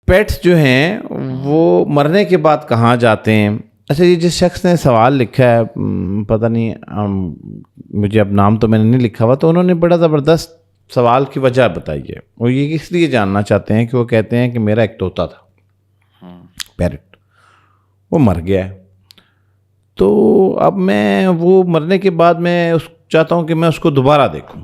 Pets جو ہیں وہ مرنے کے بعد کہاں جاتے ہیں؟ اچھا، یہ جس شخص نے سوال لکھا ہے، پتہ نہیں مجھے اب نام تو میں نے نہیں لکھا ہوا، تو انہوں نے بڑا زبردست سوال کی وجہ بتائی ہے. وہ یہ اس لیے جاننا چاہتے ہیں کہ وہ کہتے ہیں کہ میرا ایک طوطا تھا، پیرٹ، وہ مر گیا ہے، تو اب میں وہ مرنے کے بعد میں چاہتا ہوں کہ میں اس کو دوبارہ دیکھوں،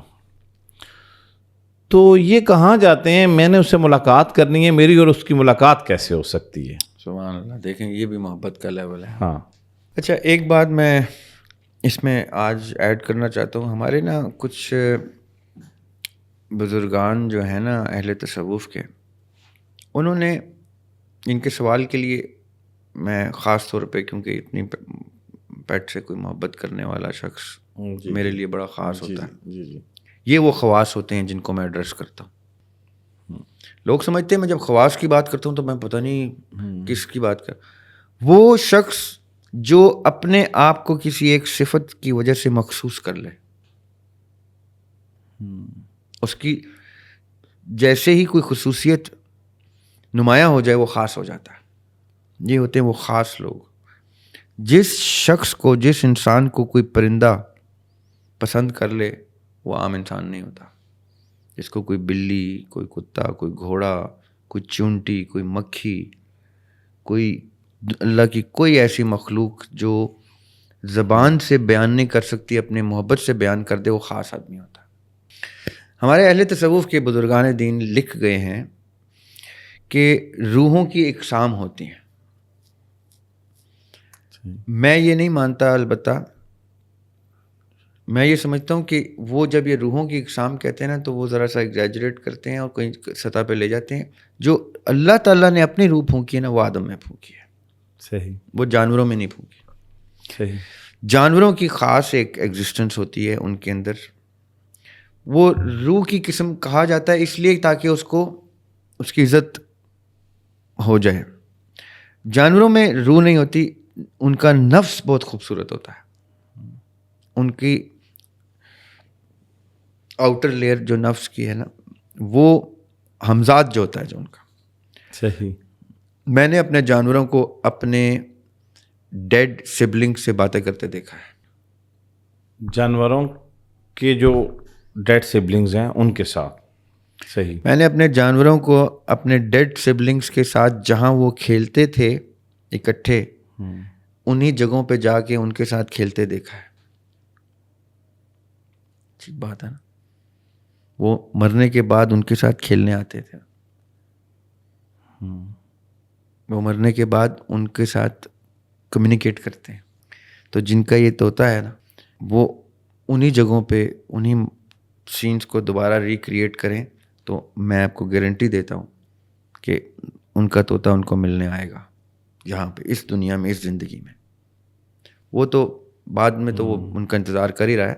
تو یہ کہاں جاتے ہیں؟ میں نے اس سے ملاقات کرنی ہے، میری اور اس کی ملاقات کیسے ہو سکتی ہے؟ سبحان اللہ، دیکھیں یہ بھی محبت کا لیول ہے. ہاں. اچھا، ایک بات میں اس میں آج ایڈ کرنا چاہتا ہوں. ہمارے نا کچھ بزرگان جو ہیں نا اہل تصوف کے، انہوں نے ان کے سوال کے لیے میں خاص طور پہ، کیونکہ اتنی پیٹ سے کوئی محبت کرنے والا شخص میرے لیے بڑا خاص ہوتا ہے. یہ وہ خواص ہوتے ہیں جن کو میں ایڈریس کرتا ہوں. لوگ سمجھتے ہیں میں جب خواص کی بات کرتا ہوں تو میں پتہ نہیں کس کی بات کر. وہ شخص جو اپنے آپ کو کسی ایک صفت کی وجہ سے مخصوص کر لے، اس کی جیسے ہی کوئی خصوصیت نمایاں ہو جائے وہ خاص ہو جاتا ہے. یہ ہوتے ہیں وہ خاص لوگ. جس شخص کو، جس انسان کو کوئی پرندہ پسند کر لے وہ عام انسان نہیں ہوتا. جس کو کوئی بلی، کوئی کتا، کوئی گھوڑا، کوئی چونٹی، کوئی مکھی، کوئی اللہ کی کوئی ایسی مخلوق جو زبان سے بیان نہیں کر سکتی اپنے محبت سے بیان کر دے، وہ خاص آدمی ہوتا. ہمارے اہل تصوف کے بزرگان دین لکھ گئے ہیں کہ روحوں کی اقسام ہوتی ہیں. میں یہ نہیں مانتا، البتہ میں یہ سمجھتا ہوں کہ وہ جب یہ روحوں کی اقسام کہتے ہیں نا تو وہ ذرا سا ایگزیجریٹ کرتے ہیں اور کہیں سطح پہ لے جاتے ہیں. جو اللہ تعالیٰ نے اپنی روح پھونکی ہے نا وہ آدم میں پھونکی ہے. صحیح. وہ جانوروں میں نہیں پھونکی. صحیح. جانوروں کی خاص ایک ایگزسٹنس ہوتی ہے ان کے اندر. وہ روح کی قسم کہا جاتا ہے اس لیے تاکہ اس کی عزت ہو جائے. جانوروں میں روح نہیں ہوتی. ان کا نفس بہت خوبصورت ہوتا ہے. ان کی آؤٹر لیئر جو نفس کی ہے نا، وہ ہمزاد جو ہوتا ہے جو ان کا. صحیح. میں نے اپنے جانوروں کو اپنے ڈیڈ سبلنگ سے باتیں کرتے دیکھا ہے. جانوروں کے جو ڈیڈ سبلنگز ہیں ان کے ساتھ. صحیح. میں نے اپنے جانوروں کو اپنے ڈیڈ سبلنگز کے ساتھ جہاں وہ کھیلتے تھے اکٹھے، انہی جگہوں پہ جا کے ان کے ساتھ کھیلتے دیکھا ہے. ٹھیک بات ہے نا. وہ مرنے کے بعد ان کے ساتھ کھیلنے آتے تھے. وہ مرنے کے بعد ان کے ساتھ کمیونیکیٹ کرتے ہیں. تو جن کا یہ طوطا ہے نا، وہ انہی جگہوں پہ انہی سینس کو دوبارہ ریکریٹ کریں تو میں آپ کو گارنٹی دیتا ہوں کہ ان کا طوطا ان کو ملنے آئے گا یہاں پہ، اس دنیا میں، اس زندگی میں. وہ تو بعد میں تو وہ ان کا انتظار کر ہی رہا ہے،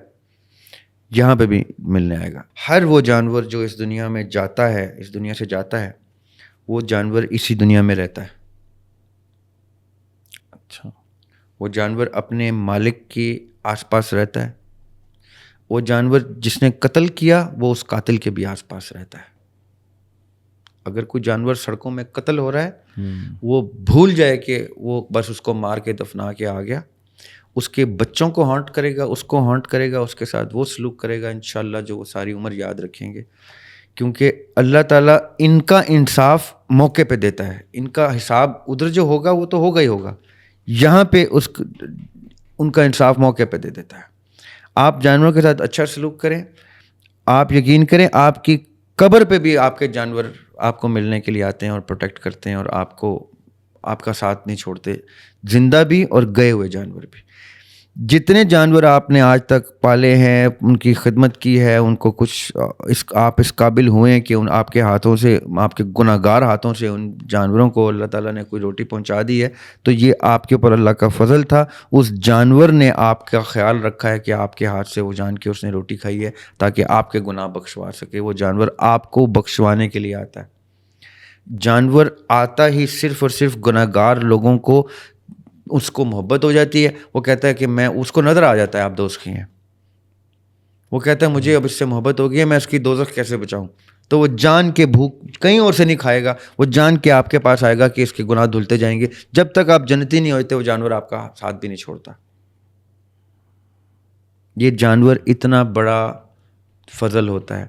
یہاں پہ بھی ملنے آئے گا. ہر وہ جانور جو اس دنیا میں جاتا ہے، اس دنیا سے جاتا ہے، وہ جانور اسی دنیا میں رہتا ہے. اچھا. وہ جانور اپنے مالک کے آس پاس رہتا ہے. وہ جانور جس نے قتل کیا وہ اس قاتل کے بھی آس پاس رہتا ہے. اگر کوئی جانور سڑکوں میں قتل ہو رہا ہے، وہ بھول جائے کہ وہ بس اس کو مار کے دفنا کے آ گیا. اس کے بچوں کو ہانٹ کرے گا، اس کو ہانٹ کرے گا، اس کے ساتھ وہ سلوک کرے گا انشاءاللہ جو وہ ساری عمر یاد رکھیں گے. کیونکہ اللہ تعالیٰ ان کا انصاف موقع پہ دیتا ہے. ان کا حساب ادھر جو ہوگا وہ تو ہوگا ہی ہوگا، یہاں پہ ان کا انصاف موقع پہ دے دیتا ہے. آپ جانوروں کے ساتھ اچھا سلوک کریں، آپ یقین کریں آپ کی قبر پہ بھی آپ کے جانور آپ کو ملنے کے لیے آتے ہیں اور پروٹیکٹ کرتے ہیں اور آپ کا ساتھ نہیں چھوڑتے، زندہ بھی اور گئے ہوئے جانور بھی. جتنے جانور آپ نے آج تک پالے ہیں، ان کی خدمت کی ہے، ان کو کچھ آپ اس قابل ہوئے ہیں کہ آپ کے ہاتھوں سے، آپ کے گناہ گار ہاتھوں سے ان جانوروں کو اللہ تعالیٰ نے کوئی روٹی پہنچا دی ہے، تو یہ آپ کے اوپر اللہ کا فضل تھا. اس جانور نے آپ کا خیال رکھا ہے کہ آپ کے ہاتھ سے وہ جان کے اس نے روٹی کھائی ہے تاکہ آپ کے گناہ بخشوا سکے. وہ جانور آپ کو بخشوانے کے لیے آتا ہے. جانور آتا ہی صرف اور صرف گناہ گار لوگوں کو اس کو محبت ہو جاتی ہے. وہ کہتا ہے کہ میں، اس کو نظر آ جاتا ہے آپ دوزخی ہیں، وہ کہتا ہے مجھے اب اس سے محبت ہو گئی ہے، میں اس کی دوزخ کیسے بچاؤں. تو وہ جان کے بھوک کہیں اور سے نہیں کھائے گا, وہ جان کے آپ کے پاس آئے گا کہ اس کے گناہ دھلتے جائیں گے. جب تک آپ جنتی نہیں ہوتے وہ جانور آپ کا ساتھ بھی نہیں چھوڑتا. یہ جانور اتنا بڑا فضل ہوتا ہے.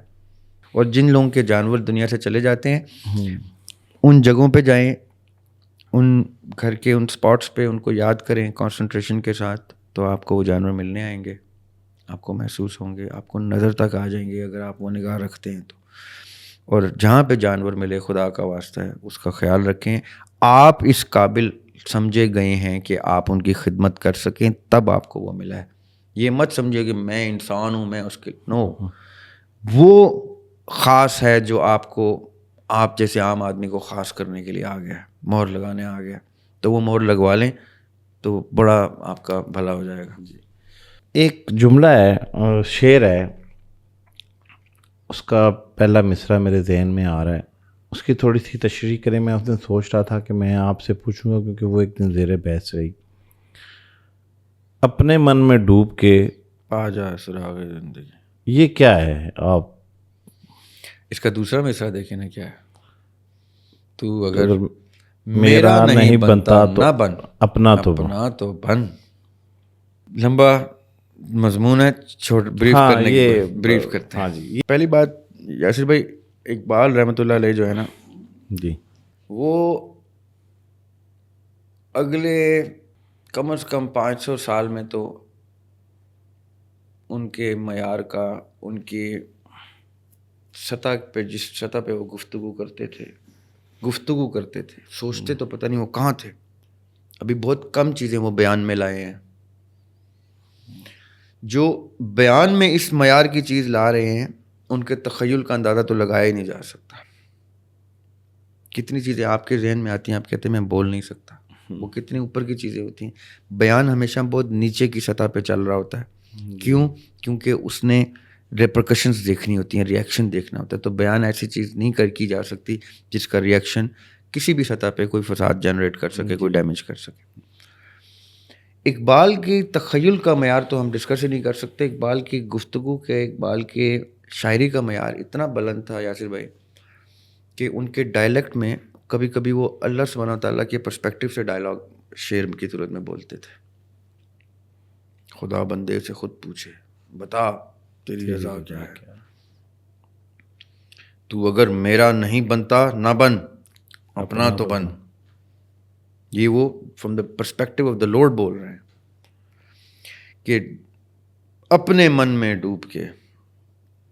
اور جن لوگوں کے جانور دنیا سے چلے جاتے ہیں ان جگہوں پہ جائیں, ان گھر کے ان سپاٹس پہ ان کو یاد کریں کنسنٹریشن کے ساتھ, تو آپ کو وہ جانور ملنے آئیں گے, آپ کو محسوس ہوں گے, آپ کو نظر تک آ جائیں گے اگر آپ وہ نگاہ رکھتے ہیں تو. اور جہاں پہ جانور ملے خدا کا واسطہ ہے اس کا خیال رکھیں. آپ اس قابل سمجھے گئے ہیں کہ آپ ان کی خدمت کر سکیں, تب آپ کو وہ ملا ہے. یہ مت سمجھے کہ میں انسان ہوں, میں اس کے وہ خاص ہے جو آپ کو, آپ جیسے عام آدمی کو خاص کرنے کے لیے آ گیا, مہر لگانے آ گیا. تو وہ مہر لگوا لیں تو بڑا آپ کا بھلا ہو جائے گا. ایک جملہ ہے, شعر ہے, اس کا پہلا مصرع میرے ذہن میں آ رہا ہے, اس کی تھوڑی سی تشریح کریں. میں اس دن سوچ رہا تھا کہ میں آپ سے پوچھوں گا کیونکہ وہ ایک دن زیر بحث رہی. اپنے من میں ڈوب کے آ جا سراغ زندگی, یہ کیا ہے؟ آپ اس کا دوسرا مصرع دیکھیں نا کیا ہے. تو اگر میرا نہیں بنتا تو نہ بن, اپنا تو اپنا تو بن. لمبا مضمون ہے, بریف ہاں کرنے یہ کی بریف کرتے ہیں. ہاں جی پہلی بات یاسر بھائی, اقبال رحمۃ اللہ علیہ جو ہے نا, جی وہ اگلے کم از کم 500 سال میں تو ان کے معیار کا, ان کی سطح پہ, جس سطح پہ وہ گفتگو کرتے تھے, سوچتے تو پتہ نہیں وہ کہاں تھے. ابھی بہت کم چیزیں وہ بیان میں لائے ہیں. جو بیان میں اس معیار کی چیز لا رہے ہیں ان کے تخیل کا اندازہ تو لگایا ہی نہیں جا سکتا. کتنی چیزیں آپ کے ذہن میں آتی ہیں, آپ کہتے ہیں میں بول نہیں سکتا. وہ کتنی اوپر کی چیزیں ہوتی ہیں. بیان ہمیشہ بہت نیچے کی سطح پہ چل رہا ہوتا ہے. کیوں؟ کیونکہ اس نے ریپرکشنز دیکھنی ہوتی ہیں, ریئیکشن دیکھنا ہوتا ہے. تو بیان ایسی چیز نہیں کی جا سکتی جس کا ریئیکشن کسی بھی سطح پہ کوئی فساد جنریٹ کر سکے, کوئی ڈیمیج کر سکے. اقبال کی تخیل کا معیار تو ہم ڈسکس ہی نہیں کر سکتے. اقبال کی گفتگو کے, اقبال کے شاعری کا معیار اتنا بلند تھا یاسر بھائی کہ ان کے ڈائلیکٹ میں کبھی کبھی وہ اللہ سبحانہ و تعالیٰ کے پرسپیکٹیو سے ڈائلاگ شعر کی صورت میں بولتے تھے. خدا بندے سے خود پوچھے, بتا تیری رضا کیا ہے, تو اگر میرا نہیں بنتا نہ بن, اپنا تو بن. یہ وہ from the perspective of the lord بول رہے ہیں کہ اپنے من میں ڈوب کے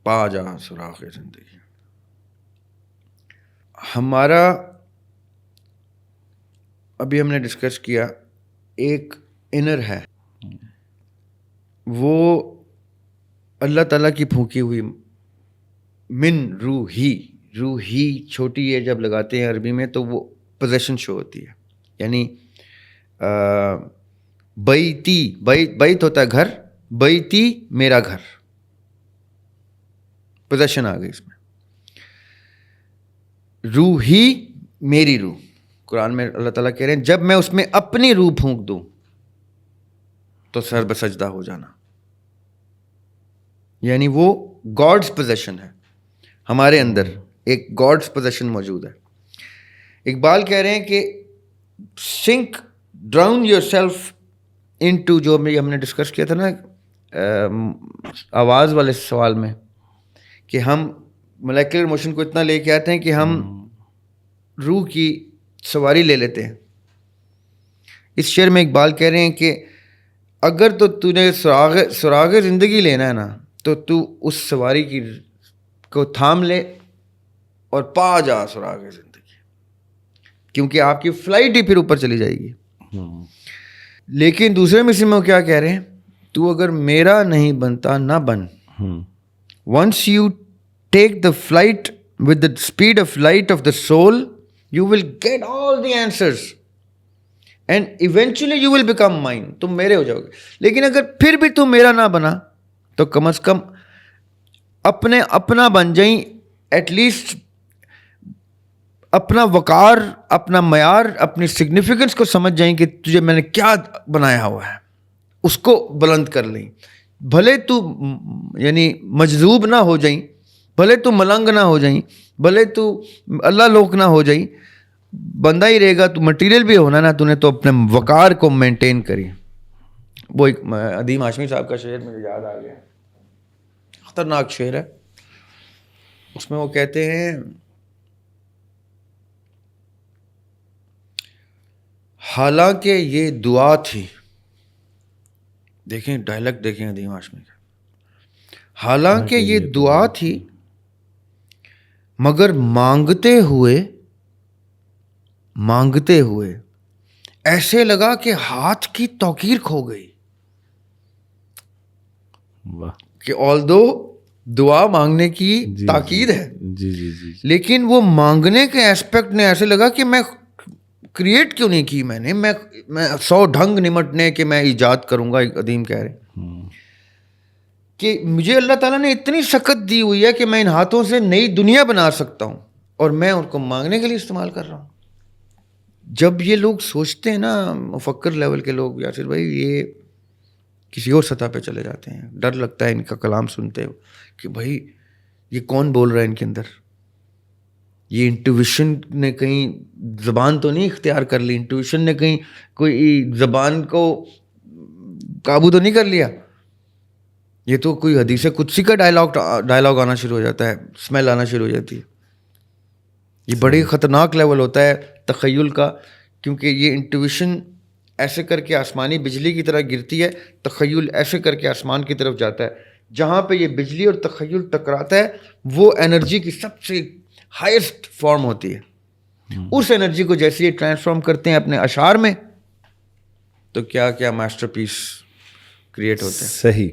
پا جا سراغ زندگی. ہمارا ابھی ہم نے ڈسکس کیا ایک انر ہے, وہ اللہ تعالیٰ کی پھونکی ہوئی من روحی چھوٹی ہے, جب لگاتے ہیں عربی میں تو وہ پوزیشن شو ہوتی ہے. یعنی بیت ہوتا ہے گھر, بیتی میرا گھر, پوزیشن آ گئی اس میں. روحی میری روح, قرآن میں اللہ تعالیٰ کہہ رہے ہیں جب میں اس میں اپنی روح پھونک دوں تو سر بسجدہ ہو جانا. یعنی وہ گاڈز پوزیشن ہے, ہمارے اندر ایک گاڈز پوزیشن موجود ہے. اقبال کہہ رہے ہیں کہ sink drown yourself in to, جو ہم نے ڈسکس کیا تھا نا آواز والے سوال میں, کہ ہم ملیکولر موشن کو اتنا لے کے آتے ہیں کہ ہم روح کی سواری لے لیتے ہیں. اس شعر میں اقبال کہہ رہے ہیں کہ اگر تو نے سراغ زندگی لینا ہے نا, تو اس سواری کو تھام لے اور پا جا سراغ زندگی, کیونکہ آپ کی فلائٹ ہی پھر اوپر چلی جائے گی. لیکن دوسرے مصرع میں وہ کیا کہہ رہے ہیں, تو اگر میرا نہیں بنتا نہ بن. Once you take the flight with the speed of light of the soul, you will get all the answers and eventually you will become mine, تم میرے ہو جاؤ گے. لیکن اگر پھر بھی تم میرا نہ بنا تو کم از کم اپنا بن جائیں, ایٹ لیسٹ اپنا وقار, اپنا معیار, اپنی سگنیفیکنس کو سمجھ جائیں کہ تجھے میں نے کیا بنایا ہوا ہے, اس کو بلند کر لیں. بھلے تو یعنی مجذوب نہ ہو جائیں, بھلے تو ملنگ نہ ہو جائیں, بھلے تو اللہ لوک نہ ہو جائیں, بندہ ہی رہے گا, تو مٹیریل بھی ہونا نا, تو نے تو اپنے وقار کو مینٹین کری. وہ ایک ادیم ہاشمی صاحب کا شعر مجھے یاد آ گیا, خطرناک شعر ہے. اس میں وہ کہتے ہیں, حالانکہ یہ دعا تھی, دیکھیں ڈائلیگ دیکھیں ادیم ہاشمی کا, حالانکہ یہ دعا تھی مگر مانگتے ہوئے ایسے لگا کہ ہاتھ کی توقیر کھو گئی. کہ آلدو دعا مانگنے کی تاکید ہے, جی, لیکن وہ مانگنے کے ایسپیکٹ نے ایسے لگا کہ میں کریٹ کیوں نہیں کی, میں 100 ڈھنگ نمٹنے کے میں ایجاد کروں گا. ایک ادیم کہہ رہے ہیں کہ مجھے اللہ تعالیٰ نے اتنی شکت دی ہوئی ہے کہ میں ان ہاتھوں سے نئی دنیا بنا سکتا ہوں, اور میں ان کو مانگنے کے لیے استعمال کر رہا ہوں. جب یہ لوگ سوچتے ہیں نا, مفکر لیول کے لوگ, یاسر بھائی, یہ کسی اور سطح پہ چلے جاتے ہیں. ڈر لگتا ہے ان کا کلام سنتے ہو کہ بھائی یہ کون بول رہا ہے ان کے اندر, یہ انٹویشن نے کہیں زبان تو نہیں اختیار کر لی, انٹویشن نے کہیں کوئی زبان کو قابو تو نہیں کر لیا. یہ تو کوئی حدیث قدسی کا ڈائلاگ آنا شروع ہو جاتا ہے, اسمیل آنا شروع ہو جاتی ہے. یہ بڑی خطرناک لیول ہوتا ہے تخیل کا, کیونکہ یہ انٹویشن ایسے کر کے آسمانی بجلی کی طرح گرتی ہے, تخیل ایسے کر کے آسمان کی طرف جاتا ہے. جہاں پہ یہ بجلی اور تخیل ٹکراتا ہے وہ انرجی کی سب سے ہائیسٹ فارم ہوتی ہے. اس انرجی کو جیسے یہ ٹرانسفارم کرتے ہیں اپنے اشعار میں, تو کیا کیا ماسٹر پیس کریٹ ہوتے ہیں. صحیح.